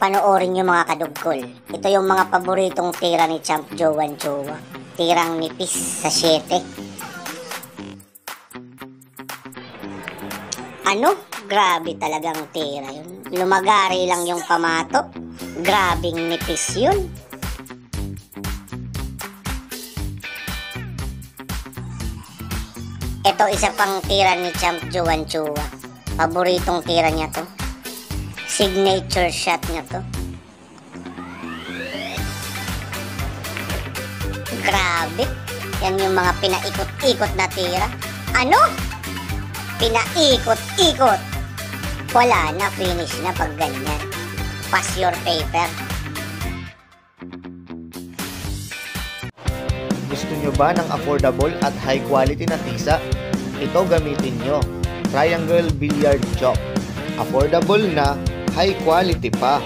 Panoorin nyo mga kadugkol. Ito yung mga paboritong tira ni Champ Jowan Chua. Tirang nipis sa 7. Ano? Grabe talagang tira yun. Lumagari lang yung pamatok. Grabing nipis yun. Ito isa pang tira ni Champ Jowan Chua. Paboritong tira niya to. Signature shot niya to. Grabe. Yan yung mga pinaikot-ikot na tira. Ano? Pinaikot-ikot. Wala na, finish na pag ganyan. Pass your paper. Gusto nyo ba ng affordable at high quality na tisa? Ito gamitin nyo. Triangle Billiard Chalk. Affordable na, high quality pa.